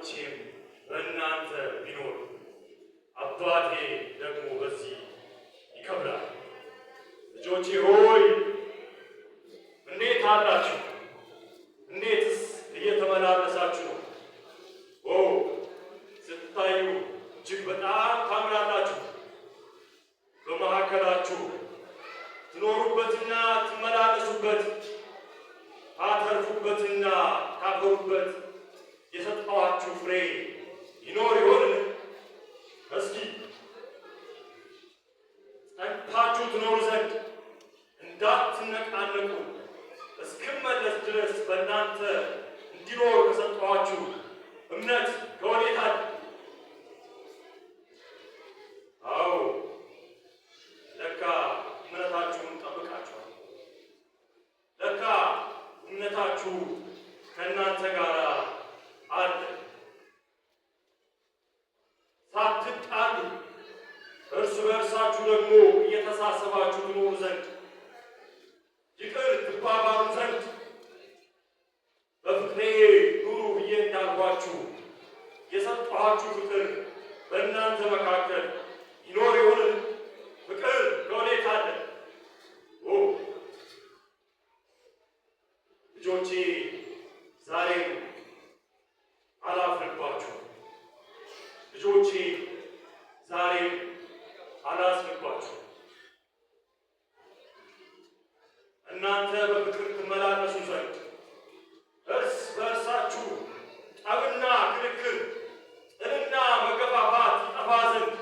ልጆቼም በእናንተ ቢኖር አባቴ ደግሞ በዚህ ይከብራል። ልጆቼ ሆይ እንዴት አላችሁ? እንዴትስ እየተመላለሳችሁ ነው? ኦ ስትታዩ እጅግ በጣም ታምራላችሁ። በመካከላችሁ ትኖሩበትና ትመላለሱበት ታተርፉበትና ታፈሩበት የሰጠኋችሁ ፍሬ ይኖር ይሆንን? እስኪ ጸንታችሁ ትኖሩ ዘንድ እንዳትነቃነቁ እስክመለስ ድረስ በእናንተ እንዲኖር ከሰጠኋችሁ እምነት ከወዴት አለ? አዎ ለካ እምነታችሁን ጠብቃችኋል። ለካ እምነታችሁ ከእናንተ ጋር አለ። ሳትጣሉ እርስ በእርሳችሁ ደግሞ እየተሳሰባችሁ ትኖሩ ዘንድ ይቅር ትባባሉ ዘንድ በፍቅሬ ኑሩ ብዬ እንዳልኳችሁ የሰጠኋችሁ ፍቅር በእናንተ መካከል ይኖር ይሆንን? ፍቅር ከወዴት አለ? ልጆቼ ዛሬም አላፍርባችሁም። ልጆቼ ዛሬም አላዝንባችሁም። እናንተ በፍቅር ትመላለሱ ዘንድ እርስ በእርሳችሁ ጠብና ክርክር፣ ጥልና መገፋፋት ይጠፋ ዘንድ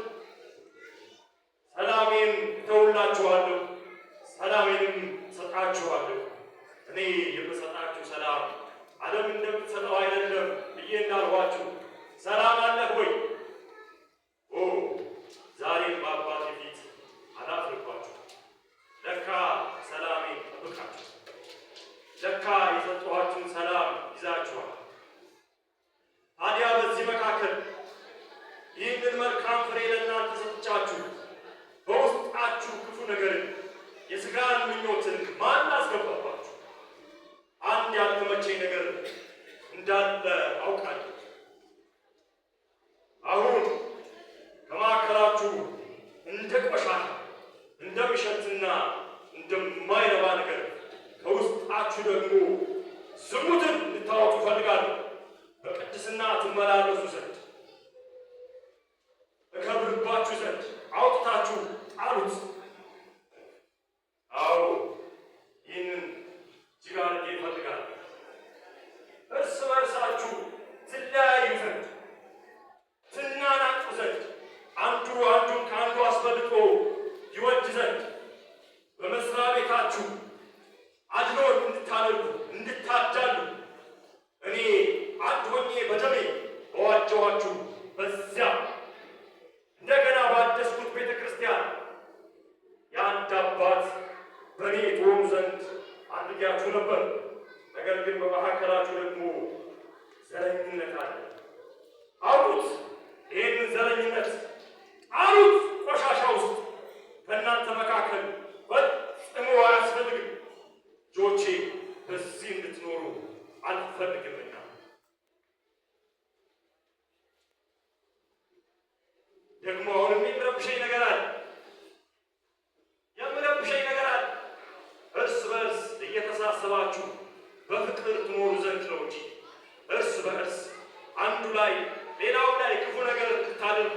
ሰላሜን እተውላችኋለሁ፣ ሰላሜንም እሰጣችኋለሁ። እኔ የምሰጣችሁ ሰላም ዓለም እንደምትሰጠው አይደለም ብዬ እንዳልኋችሁ ሰላም አለህ ወይ? ዛሬም በአባቴ ፊት አላፍርባችሁ። ለካ ሰላሜን ጠብቃችሁ፣ ለካ የሰጠኋችሁን ሰላም ይዛችኋል። ታዲያ በዚህ መካከል ይህንን መልካም ፍሬ ለእናንተ ሰጥቻችሁ በውስጣችሁ ክፉ ነገርን የሥጋን ምኞትን ማን አስገባባችሁ? አንድ ያልተመቸኝ ነገር እንዳለ አውቃለሁ። አሁን ከማዕከላችሁ እንደ ቆሻሻ እንደሚሸትና እንደማይረባ ነገር ከውስጣችሁ ደግሞ ዝሙትን ልታወጡ እፈልጋለሁ። በቅድስና ትመላለሱ ዘንድ እከብርባችሁ ዘንድ አውጥታችሁ ጣሉት። አዎ ይህንን እጅግ አድርጌ እፈልጋለሁ። እርስ በርሳችሁ ትለያዩ ዘንድ ትናናቁ ዘንድ አንዱ አንዱን ከአንዱ አስበልጦ ይወድ ዘንድ በመስሪያ ቤታችሁ አድሎን እንድታደርጉ እንድታዳሉ እኔ አንድ ሆኜ በደሜ በዋጀኋችሁ በዚያ እንደገና ባደስኩት ቤተ ክርስቲያን የአንድ አባት በእኔ ትሆኑ ዘንድ አድርጌያችሁ ነበር። ነገር ግን በመካከላችሁ ደግሞ ዘረኝነት አለ። አውጡት፣ ይህንን ዘረኝነት ጣሉት ቆሻሻ ውስጥ። ከእናንተ መካከል ፈጽሞ አያስፈልግም። ልጆቼ በዚህ እንድትኖሩ አልፈልግምና። ደግሞ አሁንም የሚረብሸኝ ነገር አለ። እርስ በእርስ እየተሳሰባችሁ በፍቅር ትኖሩ ዘንድ ነው እንጂ እርስ በእርስ አንዱ ላይ ሌላው ላይ ክፉ ነገር እንድታደርጉ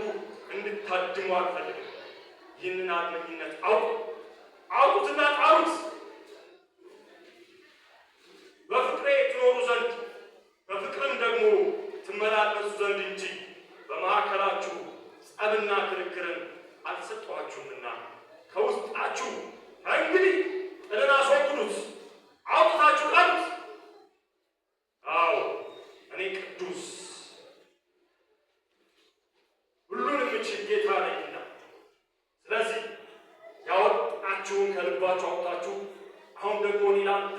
እንድታድሙ አልፈልግም። ይህንን አድመኝነት አውጡትና ጣሉት። በፍቅሬ ትኖሩ ዘንድ በፍቅርም ደግሞ ትመላለሱ ዘንድ እንጂ በመካከላችሁ ጸብና ክርክርን አልሰጠኋችሁምና ከውስጣችሁ እንግዲህ ጥልን አስወግዱት፣ አውጥታችሁ ጣሉት። አዎ እኔ ቅዱስ ሁሉን የምችል ጌታ ነኝና፣ ስለዚህ ያወጣችሁን ከልባችሁ አውጥታችሁ አሁን ደግሞ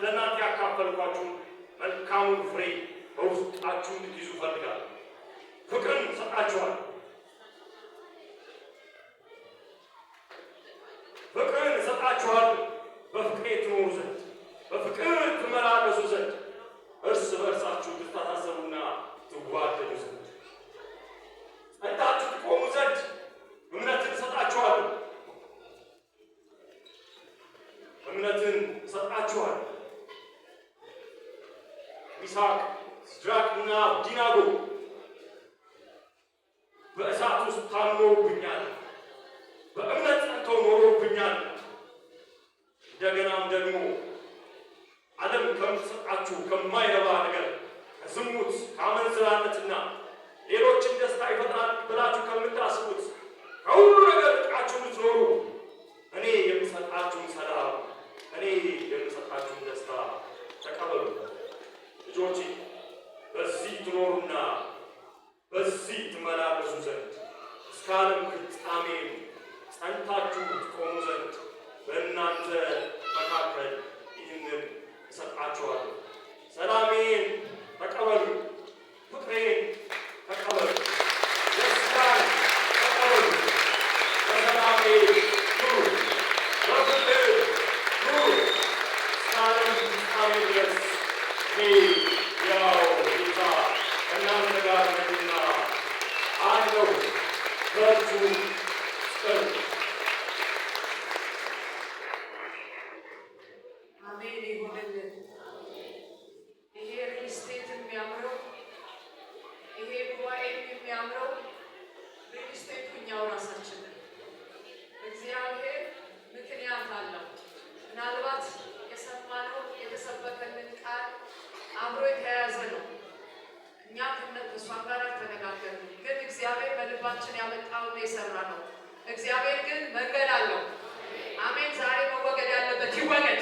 ለእናንተ ያካፈልኳችሁን መልካሙን ፍሬ በውስጣችሁ እንድትይዙ እፈልጋለሁ። ፍቅርን እሰጣችኋለሁ። ፍቅርን እሰጣችኋለሁ። በፍቅሬ ትኖሩ ዘንድ በፍቅር ትመላለሱ ዘንድ እርስ በእርሳችሁ ትታሰቡና ትዋደዱ ዘንድ ሚሳቅ ሲድራቅና አብደናጎ በእሳት ውስጥ ታምነውብኛል፣ በእምነት ጸንተው ኖረውብኛል። እንደገናም ደግሞ ዓለም ከምትሰጣችሁ ከማይረባ ነገር ከዝሙት ከአመንዝራነትና ሌሎችን ደስታ ይፈጥራል ብላችሁ ከምታስቡት ከሁሉ ነገር ርቃችሁ ልትኖሩ እኔ የምሰጣችሁን ሰላም እኔ የምሰጣችሁን ደስታ ተቀበሉ። ልጆቼ በዚህ ትኖሩና በዚህ ትመላለሱ ዘንድ እስከ ዓለም ፍጻሜ ጸንታችሁ ትቆሙ ዘንድ በእናንተ መካከል ይህንን እሰጣችኋለሁ። ሰላሜን ተቀበሉ፣ ፍቅሬን ተቀበሉ፣ ደስታን ተቀበሉ። በሰላሜ ኑሩ፣ በፍቅር ኑሩ። እስከ ዓለም ፍጻሜ ድረስ እኔ ያው ጌታ ከእናንተ ጋር ነኝና አለው። በርቱ፣ ጽኑ። አሜን ይሁንልን። ይሄ ሪል ስቴት የሚያምረው ይሄ ጉባኤ የሚያምረው ሪል ስቴቱ እኛው ራሳችን ነን። እግዚአብሔር ምክንያት አለው። ምናልባት የሰማነው የተሰበከልን ቃል አብሮ የተያያዘ ነው። እኛ ከእሷ ጋር ተነጋገርን፣ ግን እግዚአብሔር በልባችን ያመጣውን የሰራ ነው። እግዚአብሔር ግን መንገድ አለው። አሜን። ዛሬ መወገድ ያለበት ይወገድ።